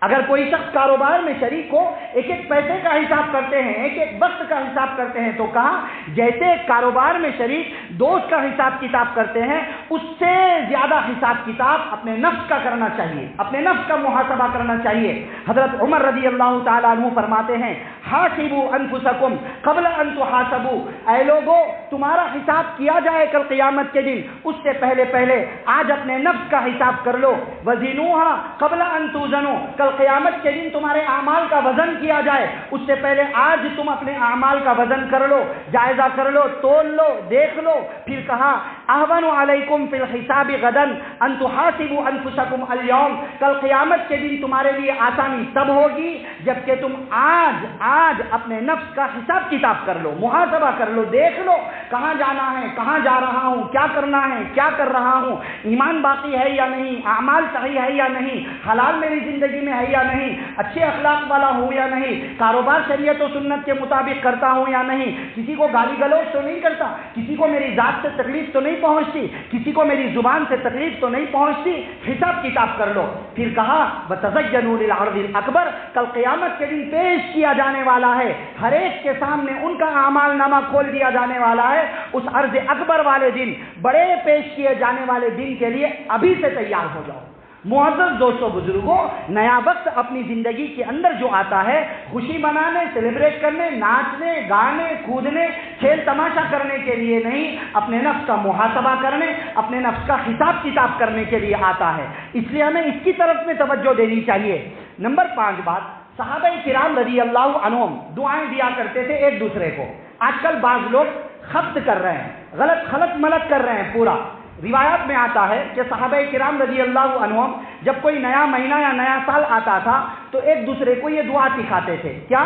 اگر کوئی شخص کاروبار میں شریک ہو، ایک ایک پیسے کا حساب کرتے ہیں، ایک ایک وقت کا حساب کرتے ہیں، تو کہا جیسے کاروبار میں شریک دوست کا حساب کتاب کرتے ہیں، اس سے زیادہ حساب کتاب اپنے نفس کا کرنا چاہیے، اپنے نفس کا محاسبہ کرنا چاہیے. حضرت عمر رضی اللہ تعالیٰ عنہ فرماتے ہیں، حاسبوا انفسکم قبل ان تحاسبوا. اے لوگو، تمہارا حساب کیا جائے کل قیامت کے دن، اس سے پہلے آج اپنے نفس کا حساب کر لو. وزنوها قبل ان توزنوا. کل قیامت کے دن تمہارے اعمال کا وزن کیا جائے، اس سے پہلے آج تم اپنے اعمال کا وزن کر لو، جائزہ کر لو، تول لو، دیکھ لو۔ پھر کہا اہون علیکم فی الحساب غدا ان تحاسبوا انفسکم اليوم، کل قیامت کے دن تمہارے لیے آسانی تب ہوگی جبکہ تم آج اپنے نفس کا حساب کتاب کر لو، محاسبہ کر لو، دیکھ لو کہاں جانا ہے، کہاں جا رہا ہوں، کیا کرنا ہے، کیا کر رہا ہوں، ایمان باقی ہے یا نہیں، اعمال صحیح ہے یا نہیں، حلال میری زندگی میں ہے یا نہیں، اچھے اخلاق والا ہوں یا نہیں، کاروبار شریعت و سنت کے مطابق کرتا ہوں یا نہیں، کسی کو گالی گلوچ تو نہیں کرتا، کسی کو میری ذات سے تکلیف تو نہیں پہنچتی، کسی کو میری زبان سے تکلیف تو نہیں پہنچتی، حساب کتاب کر لو۔ پھر کہا وَتَزَيَّنُوا لِلْعَرْضِ الْأَكْبَرِ، کل قیامت کے دن پیش کیا جانے والا ہے، ہر ایک کے سامنے ان کا اعمال نامہ کھول دیا جانے والا ہے، اس عرض اکبر والے دن، بڑے پیش کیے جانے والے دن کے لیے ابھی سے تیار ہو جاؤ۔ معزز دوستوں بزرگوں، نیا وقت اپنی زندگی کے اندر جو آتا ہے، خوشی منانے، سیلیبریٹ کرنے، ناچنے، گانے، کودنے، کھیل تماشا کرنے کے لیے نہیں، اپنے نفس کا محاسبہ کرنے، اپنے نفس کا حساب کتاب کرنے کے لیے آتا ہے۔ اس لیے ہمیں اس کی طرف میں توجہ دینی چاہیے۔ نمبر 5 بات، صحابہ کرام رضی اللہ عنہم دعائیں دیا کرتے تھے ایک دوسرے کو۔ آج کل بعض لوگ خبط کر رہے ہیں، خلط ملط کر رہے ہیں پورا۔ روایات میں آتا ہے کہ صحابہ کرام رضی اللہ عنہم جب کوئی نیا مہینہ یا نیا سال آتا تھا تو ایک دوسرے کو یہ دعا سکھاتے تھے، کیا؟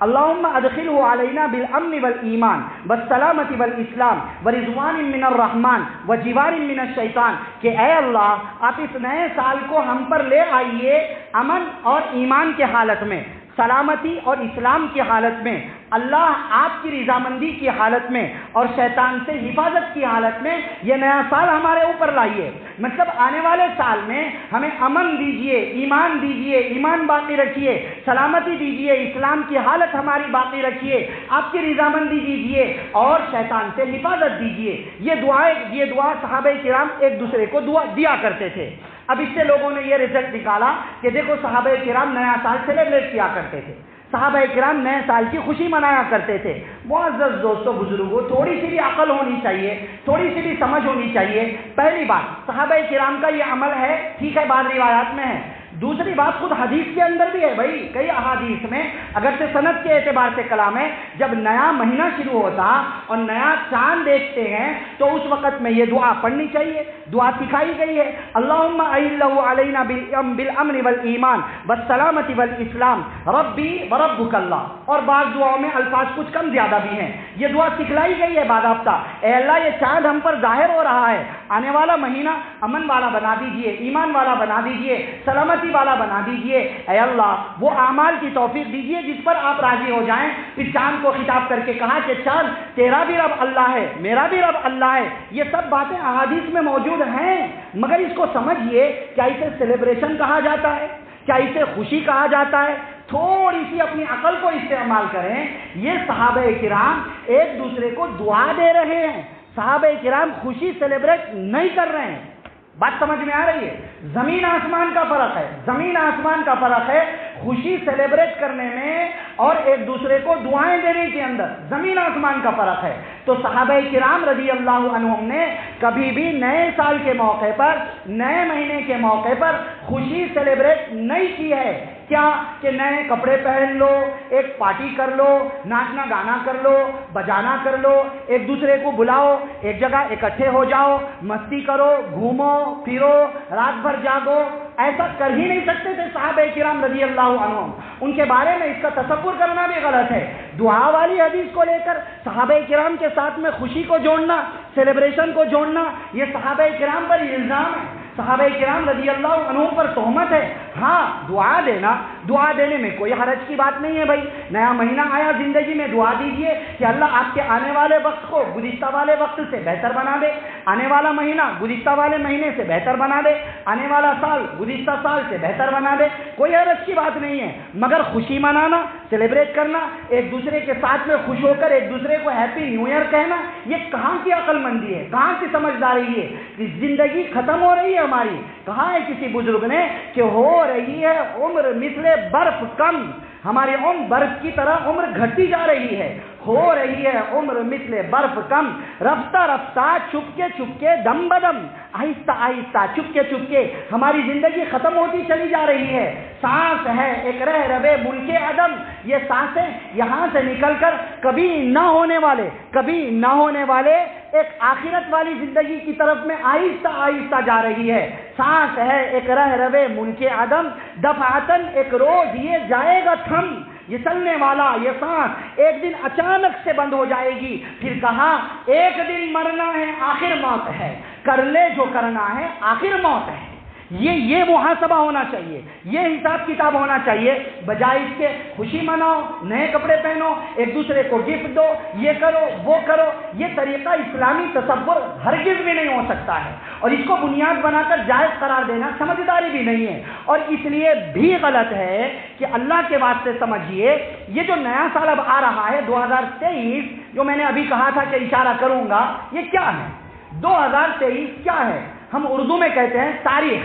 اللہم ادخلہ علینا بالامن والایمان والسلامت والاسلام ورضوان من الرحمن وجوار من الشیطان، کہ اے اللہ آپ اس نئے سال کو ہم پر لے آئیے امن اور ایمان کے حالت میں، سلامتی اور اسلام کی حالت میں، اللہ آپ کی رضامندی کی حالت میں اور شیطان سے حفاظت کی حالت میں یہ نیا سال ہمارے اوپر لائیے۔ مطلب آنے والے سال میں ہمیں امن دیجئے، ایمان باقی رکھیے، سلامتی دیجئے، اسلام کی حالت ہماری باقی رکھیے، آپ کی رضامندی دیجئے اور شیطان سے حفاظت دیجئے۔ یہ دعا صحابہ کرام ایک دوسرے کو دعا دیا کرتے تھے۔ اب اس سے لوگوں نے یہ رزلٹ نکالا کہ دیکھو صحابہ کرام نیا سال سیلیبریٹ کیا کرتے تھے، صحابہ کرام نئے سال کی خوشی منایا کرتے تھے۔ معزز دوستوں بزرگوں، تھوڑی سی بھی عقل ہونی چاہیے، تھوڑی سی بھی سمجھ ہونی چاہیے۔ پہلی بات، صحابہ کرام کا یہ عمل ہے، ٹھیک ہے، بعض روایات میں ہے۔ دوسری بات، خود حدیث کے اندر بھی ہے بھائی، کئی احادیث میں اگرچہ سند کے اعتبار سے کلام ہے، جب نیا مہینہ شروع ہوتا اور نیا چاند دیکھتے ہیں تو اس وقت میں یہ دعا پڑھنی چاہیے۔ دعا سکھائی گئی ہے، اللہم اہلہ علینا بالامن والایمان والسلامت والاسلام ربی وربک اللہ، اور بعض دعاؤں میں الفاظ کچھ کم زیادہ بھی ہیں۔ یہ دعا سکھلائی گئی ہے باضابطہ، اے اللہ یہ چاند ہم پر ظاہر ہو رہا ہے، آنے والا مہینہ امن والا بنا دیجئے، ایمان والا بنا دیجئے، سلامتی والا بنا دیجئے، اے اللہ وہ اعمال کی توفیق دیجئے جس پر آپ راضی ہو جائیں۔ پھر چاند کو خطاب کر کے کہا کہ چاند تیرا بھی رب اللہ ہے، میرا بھی رب اللہ ہے۔ یہ سب باتیں احادیث میں موجود ہیں، مگر اس کو سمجھیے، کیا اسے سیلیبریشن کہا جاتا ہے؟ کیا اسے خوشی کہا جاتا ہے؟ تھوڑی سی اپنی عقل کو استعمال کریں۔ یہ صحابہ کرام ایک دوسرے کو دعا دے رہے ہیں، صحابہ کرام خوشی سیلیبریٹ نہیں کر رہے ہیں۔ بات سمجھ میں آ رہی ہے؟ زمین آسمان کا فرق ہے، زمین آسمان کا فرق ہے خوشی سیلیبریٹ کرنے میں اور ایک دوسرے کو دعائیں دینے کے اندر، زمین آسمان کا فرق ہے۔ تو صحابہ کرام رضی اللہ عنہم نے کبھی بھی نئے سال کے موقع پر، نئے مہینے کے موقع پر خوشی سیلیبریٹ نہیں کی ہے۔ کیا کہ نئے کپڑے پہن لو، ایک پارٹی کر لو، ناچنا گانا کر لو، بجانا کر لو، ایک دوسرے کو بلاؤ، ایک جگہ اکٹھے ہو جاؤ، مستی کرو، گھومو پھرو، رات بھر جاگو، ایسا کر ہی نہیں سکتے تھے صحابہ کرام رضی اللہ عنہم۔ ان کے بارے میں اس کا تصور کرنا بھی غلط ہے۔ دعا والی حدیث کو لے کر صحابہ کرام کے ساتھ میں خوشی کو جوڑنا، سیلیبریشن کو جوڑنا، یہ صحابہ کرام پر الزام ہے، صحابہ کرام رضی اللہ عنہم پر تہمت ہے۔ ہاں دعا دینے میں کوئی حرج کی بات نہیں ہے بھائی۔ نیا مہینہ آیا زندگی میں، دعا دیجئے کہ اللہ آپ کے آنے والے وقت کو گزشتہ والے وقت سے بہتر بنا دے، آنے والا مہینہ گزشتہ والے مہینے سے بہتر بنا دے، آنے والا سال گزشتہ سال سے بہتر بنا دے، کوئی حرج کی بات نہیں ہے۔ مگر خوشی منانا، سیلیبریٹ کرنا، ایک دوسرے کے ساتھ میں خوش ہو کر ایک دوسرے کو ہیپی نیو ایئر کہنا، یہ کہاں کی عقل مندی ہے، کہاں کی سمجھداری ہے؟ زندگی ختم ہو رہی ہے ہماری۔ کہا ہے کسی بزرگ نے کہ ہو رہی ہے عمر مثل برف کم، ہماری عمر برف کی طرح عمر گھٹتی جا رہی ہے۔ ہو رہی ہے عمر مثل برف کم، رفتہ رفتہ چپکے دم بدم، آہستہ آہستہ چپکے ہماری زندگی ختم ہوتی چلی جا رہی ہے۔ سانس ہے ایک رہ ربے ملک عدم، یہ سانسیں یہاں سے نکل کر کبھی نہ ہونے والے ایک آخرت والی زندگی کی طرف میں آہستہ آہستہ جا رہی ہے۔ سانس ہے ایک رہ ربے ملک عدم، دفعتاً ایک روز یہ جائے گا تھم، یہ چلنے والا یہ سانس ایک دن اچانک سے بند ہو جائے گی۔ پھر کہا ایک دن مرنا ہے آخر موت ہے، کر لے جو کرنا ہے آخر موت ہے۔ یہ محاسبہ ہونا چاہیے، یہ حساب کتاب ہونا چاہیے، بجائے اس کے خوشی مناؤ، نئے کپڑے پہنو، ایک دوسرے کو گفٹ دو، یہ کرو وہ کرو۔ یہ طریقہ اسلامی تصور ہرگز بھی نہیں ہو سکتا ہے، اور اس کو بنیاد بنا کر جائز قرار دینا سمجھداری بھی نہیں ہے، اور اس لیے بھی غلط ہے کہ اللہ کے واسطے سمجھیے یہ جو نیا سال اب آ رہا ہے 2023، جو میں نے ابھی کہا تھا کہ اشارہ کروں گا، یہ کیا ہے؟ 2023 کیا ہے؟ ہم اردو میں کہتے ہیں تاریخ،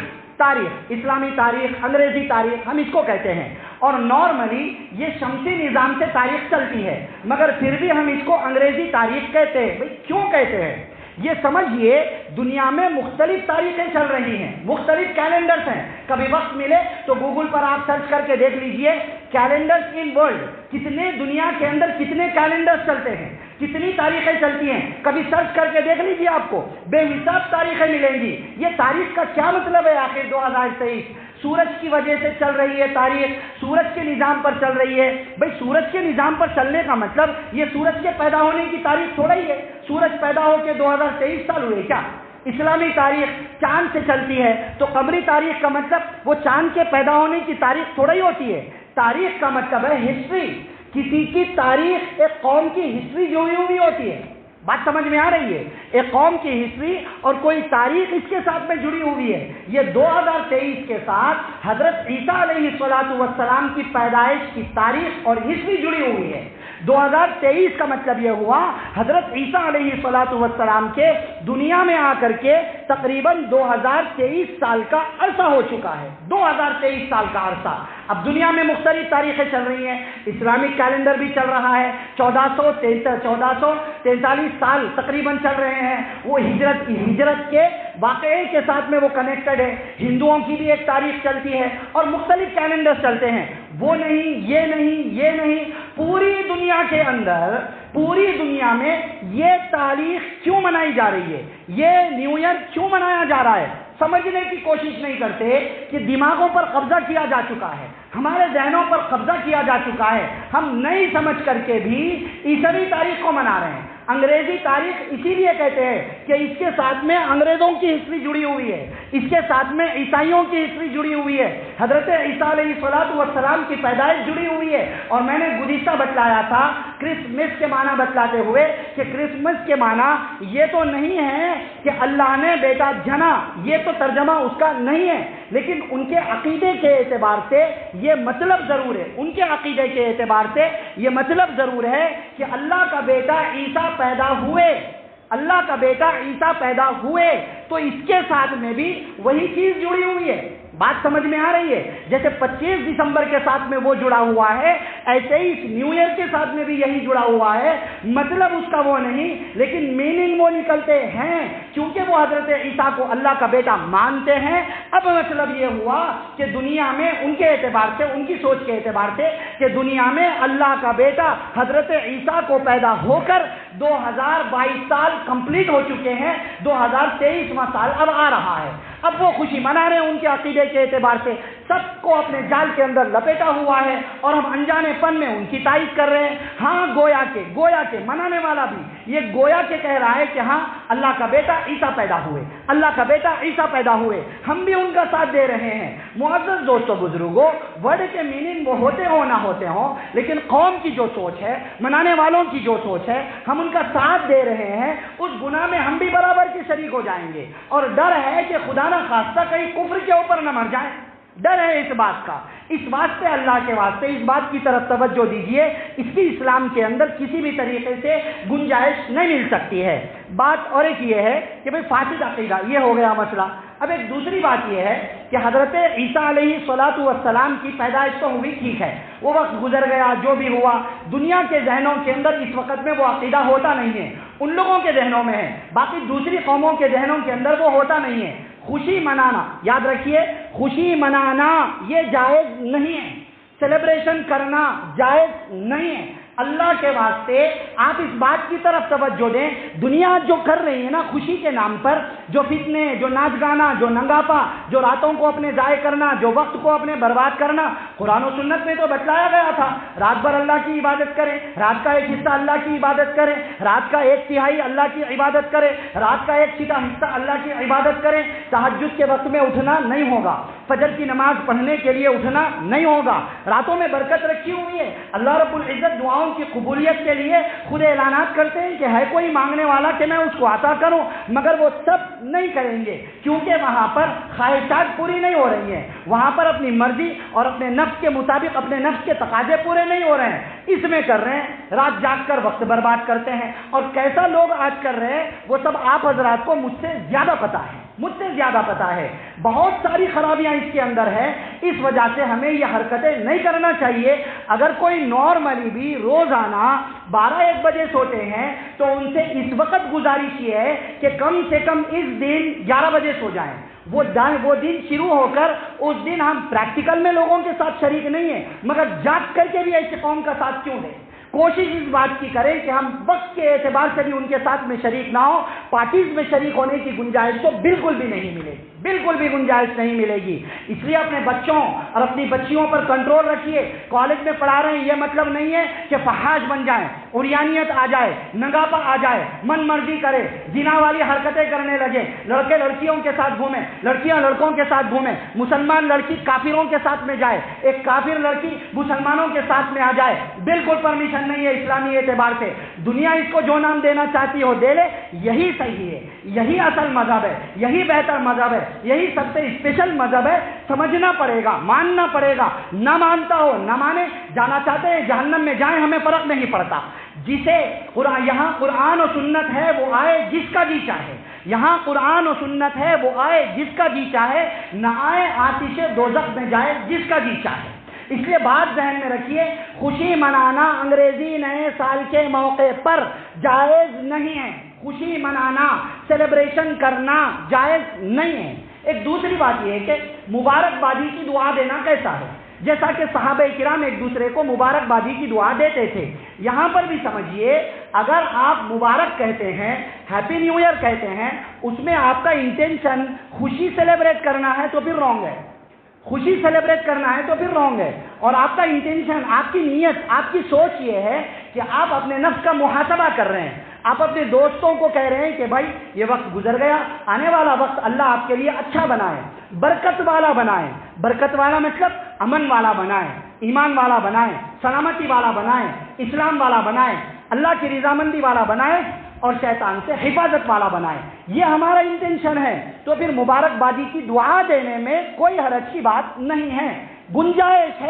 اسلامی تاریخ، انگریزی تاریخ، ہم اس کو کہتے ہیں، اور نارملی یہ شمسی نظام سے تاریخ چلتی ہے، مگر پھر بھی ہم اس کو انگریزی تاریخ کہتے ہیں۔ بھئی کیوں کہتے ہیں؟ یہ سمجھیے دنیا میں مختلف تاریخیں چل رہی ہیں، مختلف کیلنڈرز ہیں۔ کبھی وقت ملے تو گوگل پر آپ سرچ کر کے دیکھ لیجئے کیلنڈرز ان ورلڈ، کتنے دنیا کے اندر کتنے کیلنڈرز چلتے ہیں، کتنی تاریخیں چلتی ہیں، کبھی سرچ کر کے دیکھ لیجئے، آپ کو بے حساب تاریخیں ملیں گی۔ یہ تاریخ کا کیا مطلب ہے آخر 2023؟ سورج کی وجہ سے چل رہی ہے تاریخ، سورج کے نظام پر چل رہی ہے۔ بھئی سورج کے نظام پر چلنے کا مطلب یہ سورج کے پیدا ہونے کی تاریخ تھوڑا ہی ہے، سورج پیدا ہو کے 2023 سال ہوئے کیا؟ اسلامی تاریخ چاند سے چلتی ہے، تو قمری تاریخ کا مطلب وہ چاند کے پیدا ہونے کی تاریخ تھوڑا ہی ہوتی ہے۔ تاریخ کا مطلب ہے ہسٹری، کسی کی تاریخ ایک قوم کی ہسٹری جڑی ہوئی ہوتی ہے۔ بات سمجھ میں آ رہی ہے؟ ایک قوم کی ہسٹری اور کوئی تاریخ اس کے ساتھ میں جڑی ہوئی ہے۔ یہ 2023 کے ساتھ حضرت عیسیٰ علیہ السلام کی پیدائش کی تاریخ اور ہسٹری جڑی ہوئی ہے۔ 2023 کا مطلب یہ ہوا حضرت عیسیٰ علیہ السلام کے دنیا میں آ کر کے تقریباً 2023 سال کا عرصہ ہو چکا ہے۔ 2023 سال کا عرصہ۔ اب دنیا میں مختلف تاریخیں چل رہی ہیں، اسلامک کیلنڈر بھی چل رہا ہے، 1443 سال تقریباً چل رہے ہیں، وہ ہجرت کے واقعے کے ساتھ میں وہ کنیکٹڈ ہے۔ ہندوؤں کی بھی ایک تاریخ چلتی ہے اور مختلف کیلنڈر چلتے ہیں۔ وہ نہیں، یہ نہیں، پوری دنیا کے اندر، پوری دنیا میں یہ تاریخ کیوں منائی جا رہی ہے، یہ نیو ایئر کیوں منایا جا رہا ہے؟ سمجھنے کی کوشش نہیں کرتے کہ دماغوں پر قبضہ کیا جا چکا ہے، ہمارے ذہنوں پر قبضہ کیا جا چکا ہے، ہم نہیں سمجھ کر کے بھی عیسوی تاریخ کو منا رہے ہیں۔ انگریزی تاریخ اسی لیے کہتے ہیں کہ اس کے ساتھ میں انگریزوں کی ہسٹری جڑی ہوئی ہے، اس کے ساتھ میں عیسائیوں کی ہسٹری جڑی ہوئی ہے، حضرت عیسیٰ علیہ السلام کی پیدائش جڑی ہوئی ہے۔ اور میں نے گزشتہ بتلایا تھا کرسمس کے معنی بتلاتے ہوئے کہ کرسمس کے معنی یہ تو نہیں ہے کہ اللہ نے بیٹا جنا، یہ تو ترجمہ اس کا نہیں ہے، لیکن ان کے عقیدے کے اعتبار سے یہ مطلب ضرور ہے، ان کے عقیدے کے اعتبار سے یہ مطلب ضرور ہے کہ اللہ کا بیٹا عیسیٰ پیدا ہوئے، اللہ کا بیٹا عیسیٰ پیدا ہوئے، تو اس کے ساتھ میں بھی وہی چیز جڑی ہوئی ہے۔ بات سمجھ میں آ رہی ہے؟ جیسے 25 دسمبر کے ساتھ میں وہ جڑا ہوا ہے، ایسے ہی اس نیو ایئر کے ساتھ میں بھی یہی جڑا ہوا ہے۔ مطلب اس کا وہ نہیں، لیکن میننگ وہ نکلتے ہیں، کیونکہ وہ حضرت عیسیٰ کو اللہ کا بیٹا مانتے ہیں۔ اب مطلب یہ ہوا کہ دنیا میں ان کے اعتبار سے، ان کی سوچ کے اعتبار سے، کہ دنیا میں اللہ کا بیٹا حضرت عیسیٰ کو پیدا ہو کر 2022 سال کمپلیٹ ہو چکے ہیں، 2023واں سال اب آ رہا ہے۔ اب وہ خوشی منا رہے ہیں ان کے عقیدے کے اعتبار سے، سب کو اپنے جال کے اندر لپیٹا ہوا ہے، اور ہم انجانے پن میں ان کی تعریف کر رہے ہیں۔ ہاں گویا کے منانے والا بھی یہ گویا کے کہہ رہا ہے کہ ہاں اللہ کا بیٹا عیسیٰ پیدا ہوئے، اللہ کا بیٹا عیسیٰ پیدا ہوئے، ہم بھی ان کا ساتھ دے رہے ہیں۔ معزز دوستو بزرگوں، ورڈ کے میننگ وہ ہوتے ہوں نہ ہوتے ہوں، لیکن قوم کی جو سوچ ہے، منانے والوں کی جو سوچ ہے، ہم ان کا ساتھ دے رہے ہیں، اس گناہ میں ہم بھی برابر کے شریک ہو جائیں گے، اور ڈر ہے کہ خدا نہ خواستہ کہیں کفر کے اوپر نہ مر جائیں، ڈر ہے اس بات کا۔ اس واسطے اللہ کے واسطے اس بات کی طرف توجہ دیجئے، اس کی اسلام کے اندر کسی بھی طریقے سے گنجائش نہیں مل سکتی ہے۔ بات اور ایک یہ ہے کہ بھئی فاسد عقیدہ، یہ ہو گیا مسئلہ۔ اب ایک دوسری بات یہ ہے کہ حضرت عیسیٰ علیہ الصلوۃ والسلام کی پیدائش تو ہوئی، ٹھیک ہے، وہ وقت گزر گیا، جو بھی ہوا، دنیا کے ذہنوں کے اندر اس وقت میں وہ عقیدہ ہوتا نہیں ہے، ان لوگوں کے ذہنوں میں ہے، باقی دوسری قوموں کے ذہنوں کے اندر وہ ہوتا نہیں ہے۔ خوشی منانا، یاد رکھیے، خوشی منانا یہ جائز نہیں ہے، سیلیبریشن کرنا جائز نہیں ہے۔ اللہ کے واسطے آپ اس بات کی طرف توجہ دیں، دنیا جو کر رہی ہے نا خوشی کے نام پر، جو فتنے، جو ناچ گانا، جو ننگاپا، جو راتوں کو اپنے ضائع کرنا، جو وقت کو اپنے برباد کرنا، قرآن و سنت میں تو بتلایا گیا تھا، رات بھر اللہ کی عبادت کریں، رات کا ایک حصہ اللہ کی عبادت کریں، رات کا ایک تہائی اللہ کی عبادت کریں، رات کا ایک حصہ اللہ کی عبادت کریں، تہجد کے وقت میں اٹھنا نہیں ہوگا، فجر کی نماز پڑھنے کے لیے اٹھنا نہیں ہوگا، راتوں میں برکت رکھی ہوئی ہے، اللہ رب العزت دعاؤں کی قبولیت کے لیے خود اعلانات کرتے ہیں کہ ہے کوئی مانگنے والا کہ میں اس کو عطا کروں، مگر وہ سب نہیں کریں گے، کیونکہ وہاں پر خواہشات پوری نہیں ہو رہی ہیں، وہاں پر اپنی مرضی اور اپنے نفس کے مطابق اپنے نفس کے تقاضے پورے نہیں ہو رہے ہیں، اس میں کر رہے ہیں، رات جاگ کر وقت برباد کرتے ہیں، اور کیسا لوگ آج کر رہے ہیں وہ سب آپ حضرات کو مجھ سے زیادہ پتا ہے، مجھ سے زیادہ پتا ہے، بہت ساری خرابیاں اس کے اندر ہے، اس وجہ سے ہمیں یہ حرکتیں نہیں کرنا چاہیے۔ اگر کوئی نارملی بھی روزانہ 12-1 بجے سوتے ہیں تو ان سے اس وقت گزارش یہ ہے کہ کم سے کم اس دن 11 بجے سو جائیں، وہ دن شروع ہو کر اس دن ہم پریکٹیکل میں لوگوں کے ساتھ شریک نہیں ہیں، مگر جاگ کر کے بھی ایسے قوم کا ساتھ کیوں دیں، کوشش اس بات کی کریں کہ ہم وقت کے اعتبار سے بھی ان کے ساتھ میں شریک نہ ہو، پارٹیز میں شریک ہونے کی گنجائش تو بالکل بھی نہیں ملے گی، بالکل بھی گنجائش نہیں ملے گی، اس لیے اپنے بچوں اور اپنی بچیوں پر کنٹرول رکھیے، کالج میں پڑھا رہے ہیں یہ مطلب نہیں ہے کہ فحاش بن جائیں، عریانیت آ جائے، ننگاپا آ جائے، من مرضی کرے، زنا والی حرکتیں کرنے لگے، لڑکے لڑکیوں کے ساتھ گھومیں، لڑکیاں لڑکوں کے ساتھ گھومیں، مسلمان لڑکی کافروں کے ساتھ میں جائے، ایک کافر لڑکی مسلمانوں کے ساتھ میں آ جائے، بالکل پرمیشن نہیں ہے اسلامی اعتبار سے، دنیا اس کو جو نام دینا چاہتی ہو دے لے، یہی صحیح ہے، یہی اصل مذہب ہے، یہی بہتر مذہب ہے، یہی سب سے اسپیشل مذہب ہے، سمجھنا پڑے گا، ماننا پڑے گا، نہ مانتا ہو نہ مانے، جانا چاہتے ہیں جہنم میں جائیں، ہمیں فرق نہیں پڑتا، جسے یہاں قرآن و سنت ہے وہ آئے جس کا جی چاہے، یہاں قرآن و سنت ہے وہ آئے جس کا جی چاہے، نہ آئے آتش دوزخ میں جائے جس کا جی چاہے۔ اس لیے بات ذہن میں رکھیے، خوشی منانا انگریزی نئے سال کے موقع پر جائز نہیں ہے، خوشی منانا، سیلیبریشن کرنا جائز نہیں ہے۔ ایک دوسری بات یہ ہے کہ مبارکبادی کی دعا دینا کیسا ہے، جیسا کہ صحابہ کرام ایک دوسرے کو مبارکبادی کی دعا دیتے تھے، یہاں پر بھی سمجھیے، اگر آپ مبارک کہتے ہیں، ہیپی نیو ایئر کہتے ہیں، اس میں آپ کا انٹینشن خوشی سیلیبریٹ کرنا ہے تو پھر رانگ ہے، خوشی سیلیبریٹ کرنا ہے تو پھر رانگ ہے، اور آپ کا انٹینشن، آپ کی نیت، آپ کی سوچ یہ ہے کہ آپ اپنے نفس کا محاسبہ کر رہے ہیں، آپ اپنے دوستوں کو کہہ رہے ہیں کہ بھائی یہ وقت گزر گیا، آنے والا وقت اللہ آپ کے لیے اچھا بنائے، برکت والا بنائے، برکت والا مطلب امن والا بنائے، ایمان والا بنائے، سلامتی والا بنائے، اسلام والا بنائے، اللہ کی رضامندی والا بنائے، اور شیطان سے حفاظت والا بنائے، یہ ہمارا انٹینشن ہے، تو پھر مبارکبادی کی دعا دینے میں کوئی حرج کی بات نہیں ہے، گنجائش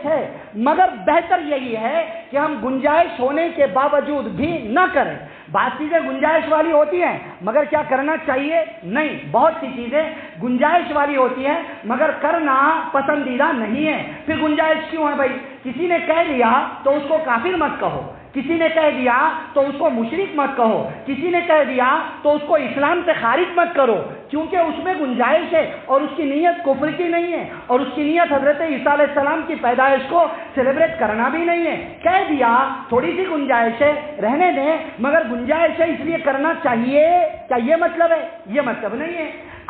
ہے، مگر بہتر یہی ہے کہ ہم گنجائش ہونے کے باوجود بھی نہ کریں، بعض چیزیں گنجائش والی ہوتی ہیں مگر کیا کرنا چاہیے نہیں، بہت سی چیزیں گنجائش والی ہوتی ہیں مگر کرنا پسندیدہ نہیں ہے، پھر گنجائش کیوں ہے بھائی، کسی نے کہہ دیا تو اس کو کافر مت کہو، کسی نے کہہ دیا تو اس کو مشرک مت کہو، کسی نے کہہ دیا تو اس کو اسلام سے خارج مت کرو، کیونکہ اس میں گنجائش ہے اور اس کی نیت کفر کی نہیں ہے، اور اس کی نیت حضرت عیسیٰ علیہ السلام کی پیدائش کو سیلیبریٹ کرنا بھی نہیں ہے، کہہ دیا تھوڑی سی گنجائش ہے رہنے دیں، مگر گنجائش ہے اس لیے کرنا چاہیے، کیا یہ مطلب ہے؟ یہ مطلب نہیں ہے۔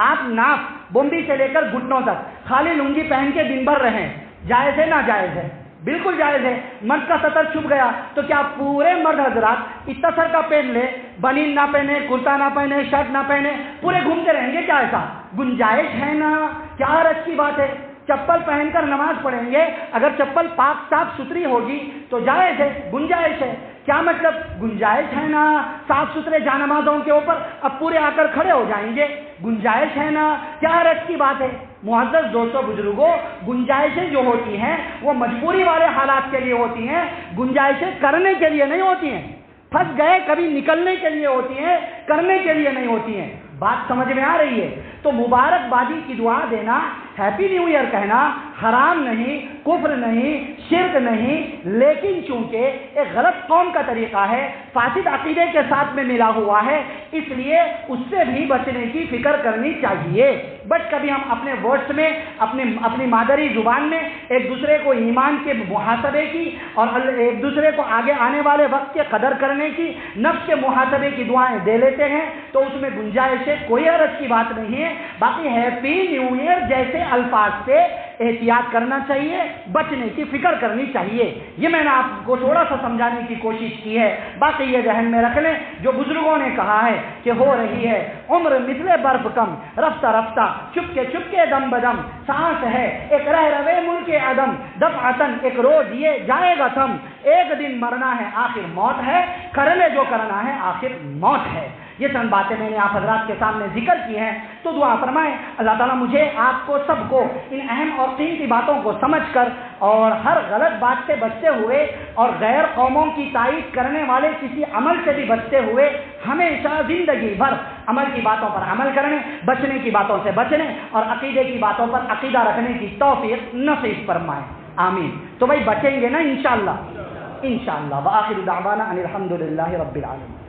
آپ ناف بومبی سے لے کر گھٹنوں تک خالی لنگی پہن کے دن بھر رہیں، جائز ہے ناجائز ہے؟ بالکل جائز ہے۔ مرد کا سطر چھپ گیا تو کیا پورے مرد حضرات اتنا سر کا پہن لے، بنین نہ پہنے، کرتا نہ پہنے، شرٹ نہ پہنے، پورے گھومتے رہیں گے؟ کیا ایسا گنجائش ہے نا؟ کیا حرج کی بات ہے؟ چپل پہن کر نماز پڑھیں گے، اگر چپل پاک صاف ستھری ہوگی تو جائز ہے، گنجائش ہے۔ کیا مطلب گنجائش ہے نا؟ صاف ستھرے جانمازوں کے اوپر اب پورے آ کر کھڑے ہو جائیں گے، گنجائش ہے نا؟ کیا حرج کی بات ہے؟ معزز دوستو بزرگوں، گنجائشیں جو ہوتی ہیں وہ مجبوری والے حالات کے لیے ہوتی ہیں، گنجائشیں کرنے کے لیے نہیں ہوتی ہیں، پھنس گئے کبھی نکلنے کے لیے ہوتی ہیں، کرنے کے لیے نہیں ہوتی ہیں۔ بات سمجھ میں آ رہی ہے؟ تو مبارکبادی کی دعا دینا، ہیپی نیو ایئر کہنا حرام نہیں، کفر نہیں، شرک نہیں، لیکن چونکہ ایک غلط قوم کا طریقہ ہے، فاسد عقیدے کے ساتھ میں ملا ہوا ہے، اس لیے اس سے بھی بچنے کی فکر کرنی چاہیے۔ بٹ کبھی ہم اپنے ورڈس میں اپنی مادری زبان میں ایک دوسرے کو ایمان کے محاسبے کی اور ایک دوسرے کو آگے آنے والے وقت کے قدر کرنے کی، نفس کے محاسبے کی دعائیں دے لیتے ہیں، تو اس میں گنجائش ہے، کوئی حرج کی بات نہیں ہے۔ باقی ہیپی نیو ایئر جیسے الفاظ سے احتیاط کرنا چاہیے، بچنے کی فکر کرنی چاہیے۔ یہ میں نے آپ کو تھوڑا سا سمجھانے کی کوشش کی ہے۔ باقی یہ ذہن میں رکھ لیں جو بزرگوں نے کہا ہے کہ ہو رہی ہے عمر مثل برف کم، رفتہ رفتہ چپکے دم بدم، سانس ہے ایک رہ روے ملک عدم، دفعتن ایک روز یہ جائے گا تھم، ایک دن مرنا ہے آخر موت ہے، کر لے جو کرنا ہے آخر موت ہے۔ یہ چند باتیں میں نے آپ حضرات کے سامنے ذکر کی ہیں، تو دعا فرمائیں اللہ تعالیٰ مجھے آپ کو سب کو ان اہم اور قیمتی باتوں کو سمجھ کر اور ہر غلط بات سے بچتے ہوئے اور غیر قوموں کی تائید کرنے والے کسی عمل سے بھی بچتے ہوئے ہمیشہ زندگی بھر عمل کی باتوں پر عمل کرنے، بچنے کی باتوں سے بچنے اور عقیدے کی باتوں پر عقیدہ رکھنے کی توفیق نصیب فرمائیں، آمین۔ تو بھائی بچیں گے نا انشاءاللہ، انشاءاللہ۔ وآخر دعوانا ان الحمد للہ رب العالمین۔